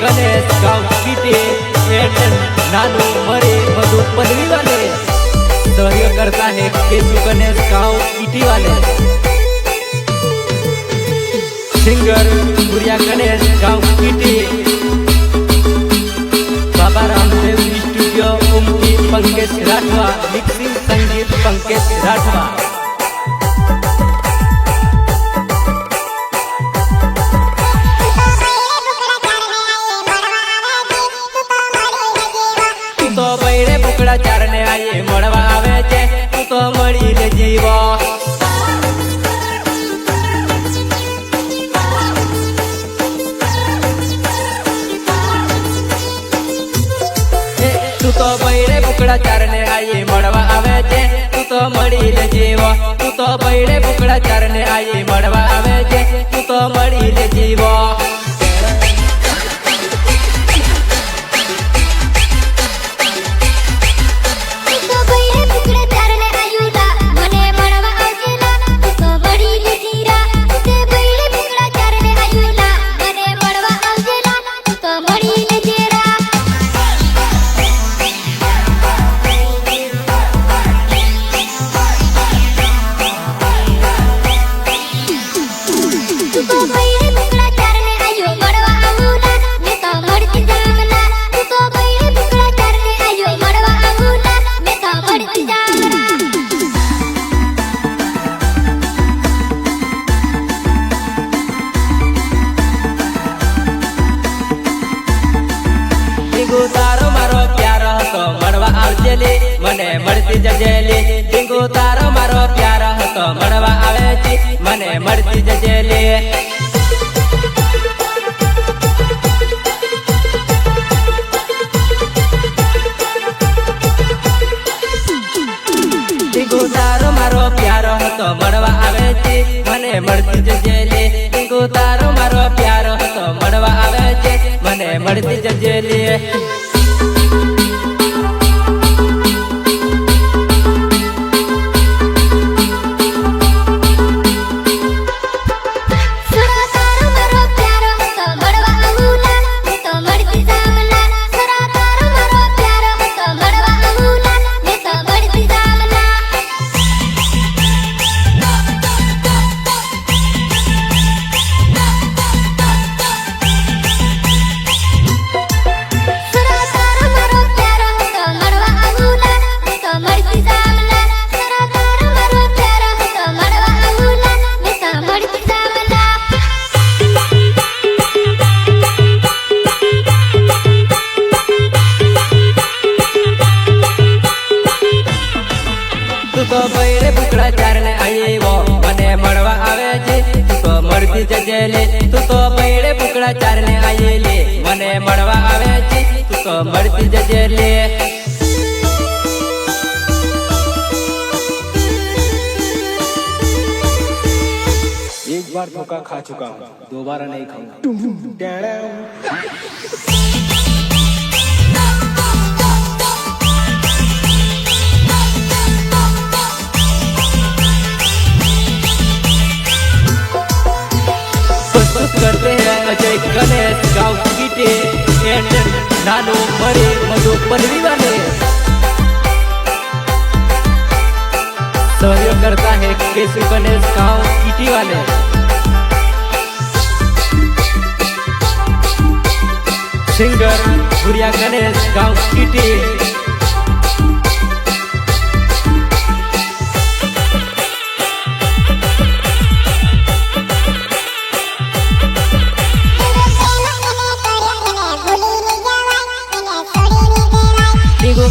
गणेश गाँव पीटे नानू मरे मधु पदवी वाले सहयोग करता है केशु गणेश गाँव पीटी वाले सिंगर बुरिया गणेश गाँव PT Baba Ramdev studio उमकी Pankaj Rathwa mixing संगीत पंकज राठवा तो बैरे बुकड़ा चारने आए मड़वा आवे छे तू तो मड़ी ले जीवा तू तो बैरे बुकड़ा चारने आए मड़वा आवे छे तू तो मड़ी ले जीवा तू तो बैरे बुकड़ा चारने आए मड़वा आवे छे तू तो मड़ी ले जीवा तारो मारो प्यार तो मड़वा आवजे ले मने मरती जजेले टिंगू तारो मारो प्यार तो मड़वा आवे जी मने मरती जजेले टिंगू तारो मारो प्यार तो मड़वा आवे जी मने मरती जजेले टिंगू तारो मारो प्यार तो मड़वा आवे जी मने मरती जजेले तो बैरे बुकड़ा चारने आए वो मने मड़वा आवे जी तू तो मरती जजेले तू तो बैरे बुकड़ा चारने आए ले मने मड़वा आवे जी तू तो मरती जजेले एक बार धोखा खा चुका हूँ दोबारा नहीं खाऊंगा करते हैं अजय गणेश गाँव पीटे नानू मरे मधु पदवी वाले सहयोग करता है केशु गणेश गाँव पीटी वाले सिंगर बुरिया गणेश गाँव पीटी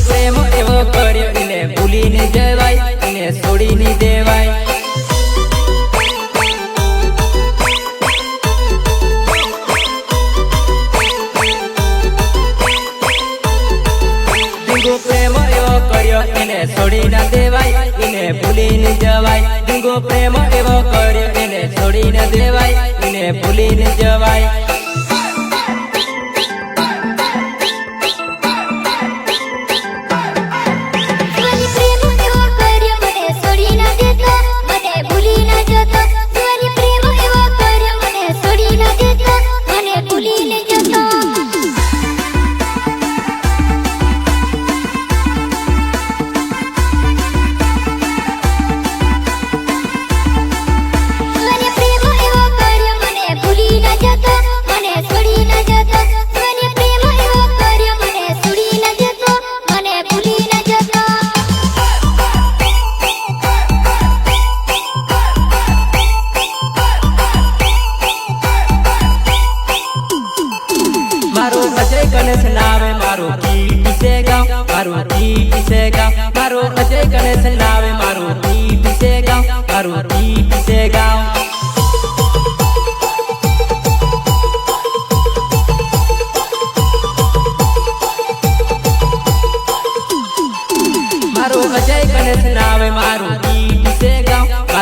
प्रेम एवो कर्यो इने भूली नहीं जवाय इने छोड़ी नहीं देवाय दिगो प्रेम एवो कर्यो इने छोड़ी न देवाय इने भूली नहीं जवाय दिगो प्रेम एवो कर्यो इने छोड़ी न देवाय इने भूली नहीं जवाय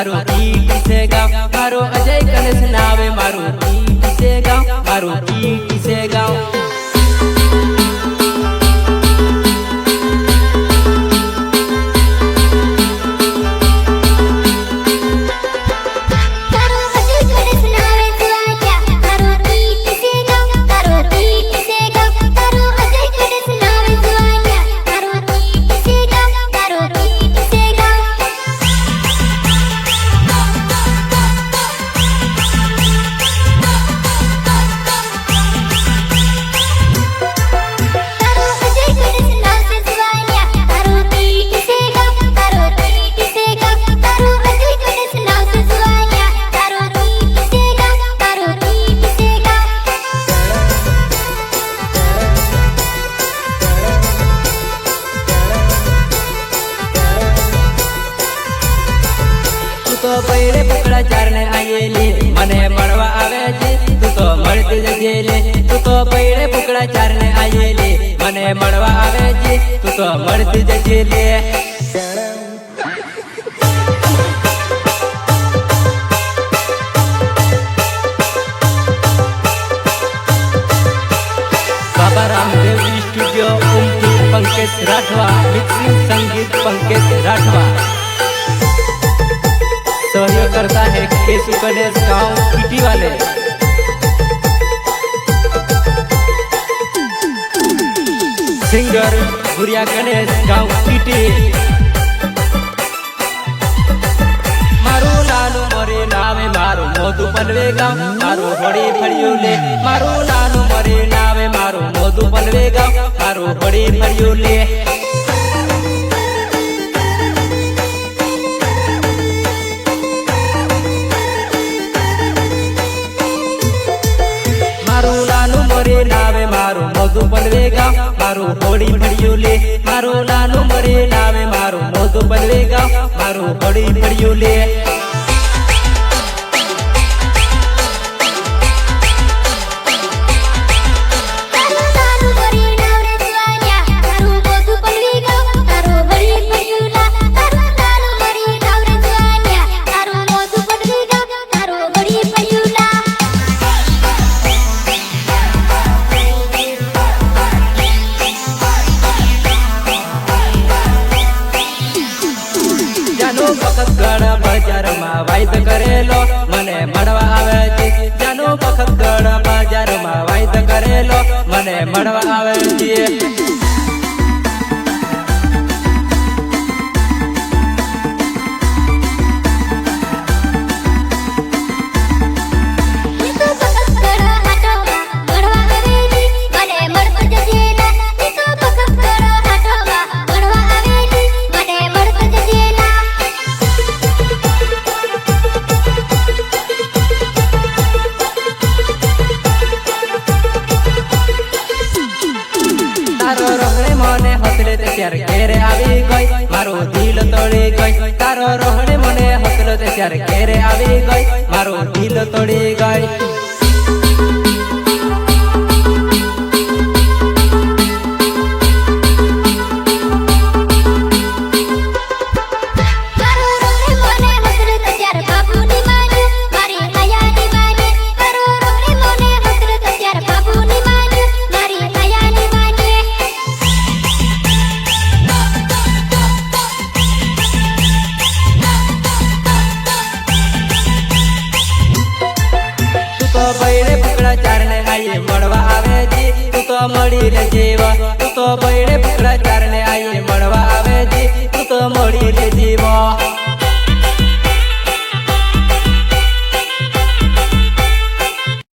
મારું ટીટી છે ગામ મારું અજય ગણેશ નાવે મારું ટીટી છે ગામ મારું ટીટી છે ગામ તો પૈડે પકડા ચાર ને આયેલી મને મળવા આવે છે તું તો મળતી જજે લે તું તો પૈડે પકડા ચાર ને આયેલી મને મળવા આવે છે તું તો મળતી જજે લે બાબા રામદેવ સ્ટુડિયો ઉમટી पंकज राठवा मिक्सिंग संगीत पंकज राठवा सहयोग करता है केशु गणेश गांव पीटी वाले सिंगर भुरिया गणेश गांव पीटी मारू नानू मरे नावे मारू मोदू पलवे गांव मारू बड़ी फड़ियो ले मारू नानू मरे नावे मारू मोदू पलवे गांव मारू बड़ी फड़ियो ले नावे मारू मोदू पलवे गांव मारू बड़ी फड़ियो ले मारू नानू मरे नावे मारू मोदू पलवे गांव मारू बड़ी फड़ियो ले બજારમાં વાયદ કરેલો મને મળવા આવે છે જાનો બખતગઢ બજારમાં વાયદ કરેલો મને મળવા આવે છે ઘેરે આવી ગઈ મારું દિલ તોડી ગઈ તારો રોહણે મને હસલો ત્યારે ઘેરે આવી ગઈ મારું દિલ તોડી ગઈ મળવા આવે છે તું તો મળી રહેજે